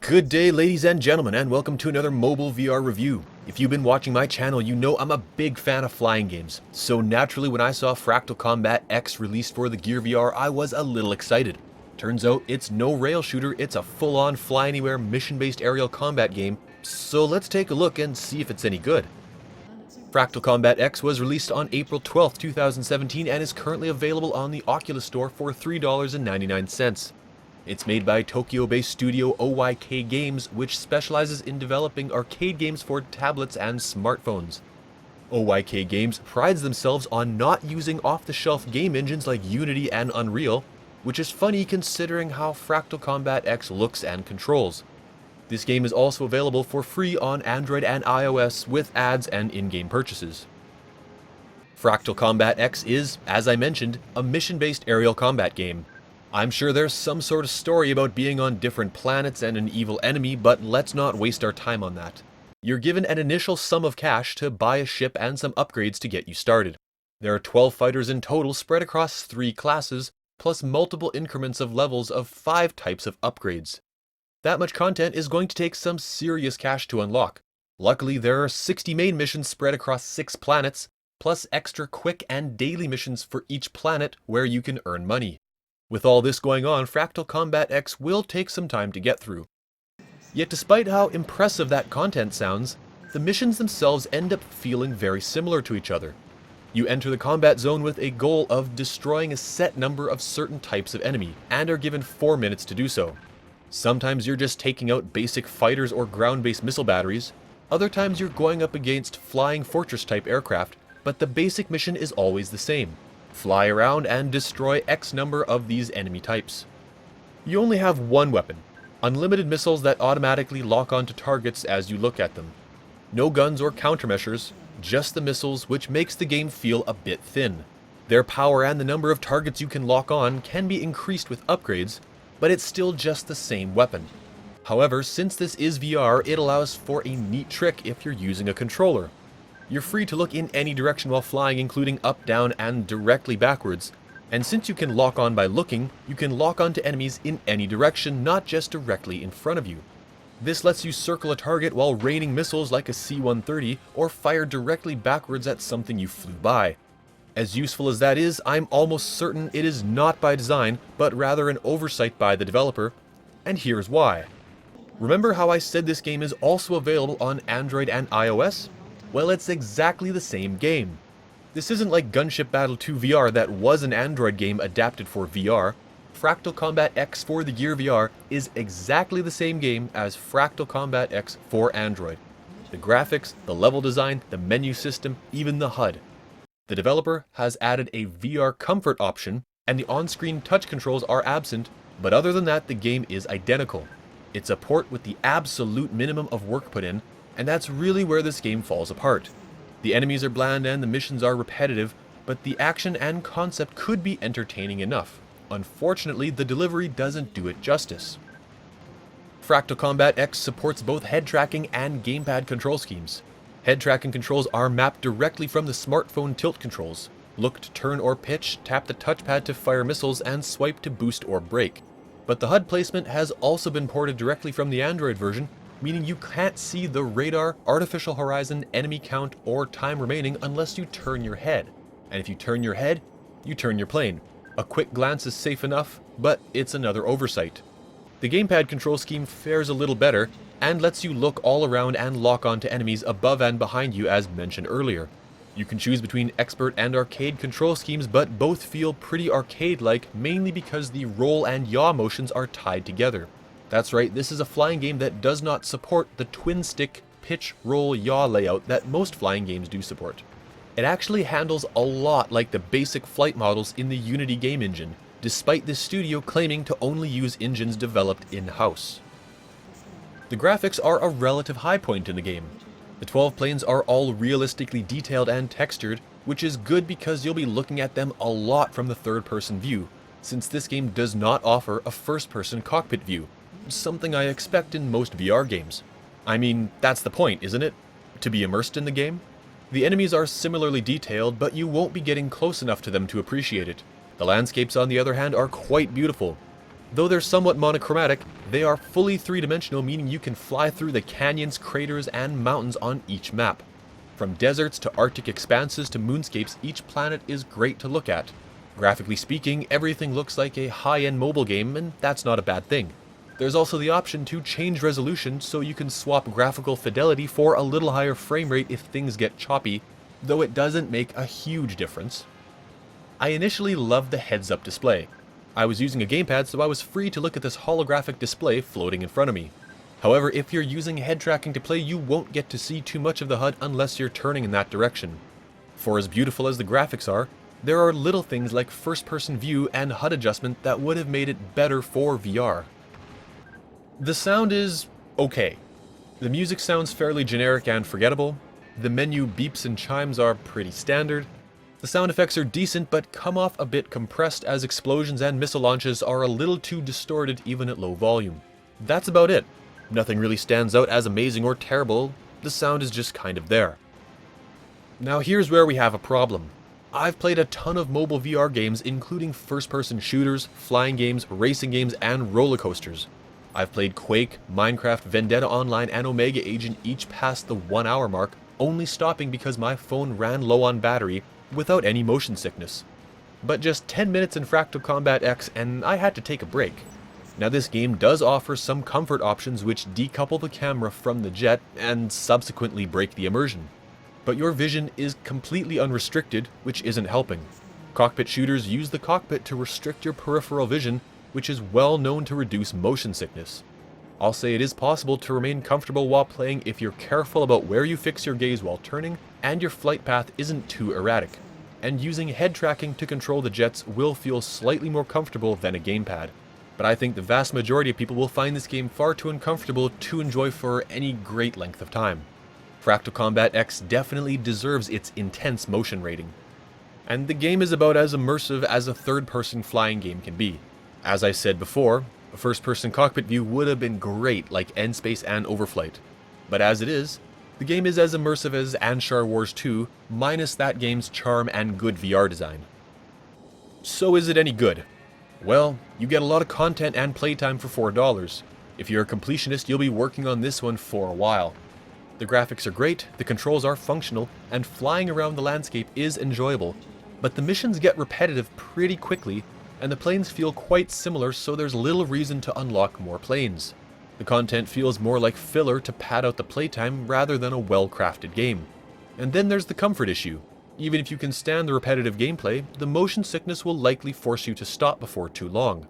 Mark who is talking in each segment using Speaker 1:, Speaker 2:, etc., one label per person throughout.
Speaker 1: Good day, ladies and gentlemen, and welcome to another mobile VR review. If you've been watching my channel, you know I'm a big fan of flying games. So naturally, when I saw Fractal Combat X released for the GearVR, I was a little excited. Turns out it's no rail shooter, it's a full-on fly-anywhere mission-based aerial combat game, so let's take a look and see if it's any good. Fractal Combat X was released on April 12, 2017 and is currently available on the Oculus Store for $3.99. It's made by Tokyo-based studio OYK Games, which specializes in developing arcade games for tablets and smartphones. OYK Games prides themselves on not using off-the-shelf game engines like Unity and Unreal, which is funny considering how Fractal Combat X looks and controls. This game is also available for free on Android and iOS with ads and in-game purchases. Fractal Combat X is, as I mentioned, a mission-based aerial combat game. I'm sure there's some sort of story about being on different planets and an evil enemy, but let's not waste our time on that. You're given an initial sum of cash to buy a ship and some upgrades to get you started. There are 12 fighters in total spread across 3 classes, plus multiple increments of levels of 5 types of upgrades. That much content is going to take some serious cash to unlock. Luckily, there are 60 main missions spread across 6 planets, plus extra quick and daily missions for each planet where you can earn money. With all this going on, Fractal Combat X will take some time to get through. Yet despite how impressive that content sounds, the missions themselves end up feeling very similar to each other. You enter the combat zone with a goal of destroying a set number of certain types of enemy, and are given 4 minutes to do so. Sometimes you're just taking out basic fighters or ground-based missile batteries, other times you're going up against flying fortress-type aircraft, but the basic mission is always the same. Fly around and destroy X number of these enemy types. You only have one weapon, unlimited missiles that automatically lock onto targets as you look at them. No guns or countermeasures, just the missiles, which makes the game feel a bit thin. Their power and the number of targets you can lock on can be increased with upgrades, but it's still just the same weapon. However, since this is VR, it allows for a neat trick if you're using a controller. You're free to look in any direction while flying, including up, down, and directly backwards. And since you can lock on by looking, you can lock onto enemies in any direction, not just directly in front of you. This lets you circle a target while raining missiles like a C-130, or fire directly backwards at something you flew by. As useful as that is, I'm almost certain it is not by design, but rather an oversight by the developer, and here's why. Remember how I said this game is also available on Android and iOS? Well, it's exactly the same game. This isn't like Gunship Battle 2 VR that was an Android game adapted for VR. Fractal Combat X for the GearVR is exactly the same game as Fractal Combat X for Android. The graphics, the level design, the menu system, even the HUD. The developer has added a VR comfort option, and the on-screen touch controls are absent, but other than that, the game is identical. It's a port with the absolute minimum of work put in, and that's really where this game falls apart. The enemies are bland and the missions are repetitive, but the action and concept could be entertaining enough. Unfortunately, the delivery doesn't do it justice. Fractal Combat X supports both head tracking and gamepad control schemes. Head tracking controls are mapped directly from the smartphone tilt controls. Look to turn or pitch, tap the touchpad to fire missiles, and swipe to boost or brake. But the HUD placement has also been ported directly from the Android version, meaning you can't see the radar, artificial horizon, enemy count, or time remaining unless you turn your head. And if you turn your head, you turn your plane. A quick glance is safe enough, but it's another oversight. The gamepad control scheme fares a little better, and lets you look all around and lock onto enemies above and behind you as mentioned earlier. You can choose between expert and arcade control schemes, but both feel pretty arcade-like, mainly because the roll and yaw motions are tied together. That's right, this is a flying game that does not support the twin-stick pitch, roll, yaw layout that most flying games do support. It actually handles a lot like the basic flight models in the Unity game engine, despite the studio claiming to only use engines developed in-house. The graphics are a relative high point in the game. The 12 planes are all realistically detailed and textured, which is good because you'll be looking at them a lot from the third-person view, since this game does not offer a first-person cockpit view. Something I expect in most VR games. I mean, that's the point, isn't it? To be immersed in the game? The enemies are similarly detailed, but you won't be getting close enough to them to appreciate it. The landscapes, on the other hand, are quite beautiful. Though they're somewhat monochromatic, they are fully three-dimensional, meaning you can fly through the canyons, craters, and mountains on each map. From deserts to Arctic expanses to moonscapes, each planet is great to look at. Graphically speaking, everything looks like a high-end mobile game, and that's not a bad thing. There's also the option to change resolution, so you can swap graphical fidelity for a little higher frame rate if things get choppy, though it doesn't make a huge difference. I initially loved the heads-up display. I was using a gamepad, so I was free to look at this holographic display floating in front of me. However, if you're using head tracking to play, you won't get to see too much of the HUD unless you're turning in that direction. For as beautiful as the graphics are, there are little things like first-person view and HUD adjustment that would have made it better for VR. The sound is okay. The music sounds fairly generic and forgettable. The menu beeps and chimes are pretty standard. The sound effects are decent but come off a bit compressed as explosions and missile launches are a little too distorted even at low volume. That's about it. Nothing really stands out as amazing or terrible, the sound is just kind of there. Now here's where we have a problem. I've played a ton of mobile VR games including first-person shooters, flying games, racing games, and roller coasters. I've played Quake, Minecraft, Vendetta Online, and Omega Agent each past the 1 hour mark, only stopping because my phone ran low on battery without any motion sickness. But just 10 minutes in Fractal Combat X and I had to take a break. Now this game does offer some comfort options which decouple the camera from the jet and subsequently break the immersion. But your vision is completely unrestricted, which isn't helping. Cockpit shooters use the cockpit to restrict your peripheral vision, which is well known to reduce motion sickness. I'll say it is possible to remain comfortable while playing if you're careful about where you fix your gaze while turning and your flight path isn't too erratic. And using head tracking to control the jets will feel slightly more comfortable than a gamepad. But I think the vast majority of people will find this game far too uncomfortable to enjoy for any great length of time. Fractal Combat X definitely deserves its intense motion rating. And the game is about as immersive as a third-person flying game can be. As I said before, a first-person cockpit view would have been great like Endspace and Overflight. But as it is, the game is as immersive as Anshar Wars 2, minus that game's charm and good VR design. So is it any good? Well, you get a lot of content and playtime for $4. If you're a completionist, you'll be working on this one for a while. The graphics are great, the controls are functional, and flying around the landscape is enjoyable. But the missions get repetitive pretty quickly, and the planes feel quite similar, so there's little reason to unlock more planes. The content feels more like filler to pad out the playtime rather than a well-crafted game. And then there's the comfort issue. Even if you can stand the repetitive gameplay, the motion sickness will likely force you to stop before too long.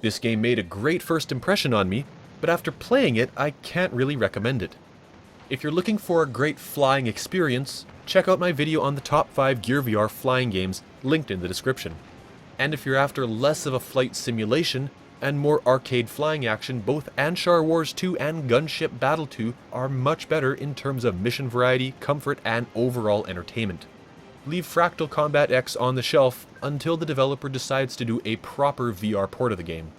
Speaker 1: This game made a great first impression on me, but after playing it, I can't really recommend it. If you're looking for a great flying experience, check out my video on the top 5 GearVR flying games linked in the description. And if you're after less of a flight simulation and more arcade flying action, both Anshar Wars 2 and Gunship Battle 2 are much better in terms of mission variety, comfort, and overall entertainment. Leave Fractal Combat X on the shelf until the developer decides to do a proper VR port of the game.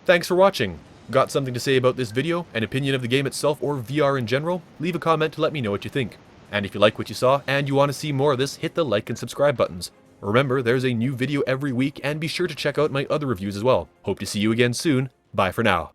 Speaker 1: Thanks for watching! Got something to say about this video, an opinion of the game itself, or VR in general? Leave a comment to let me know what you think. And if you like what you saw and you want to see more of this, hit the like and subscribe buttons. Remember, there's a new video every week, and be sure to check out my other reviews as well. Hope to see you again soon. Bye for now.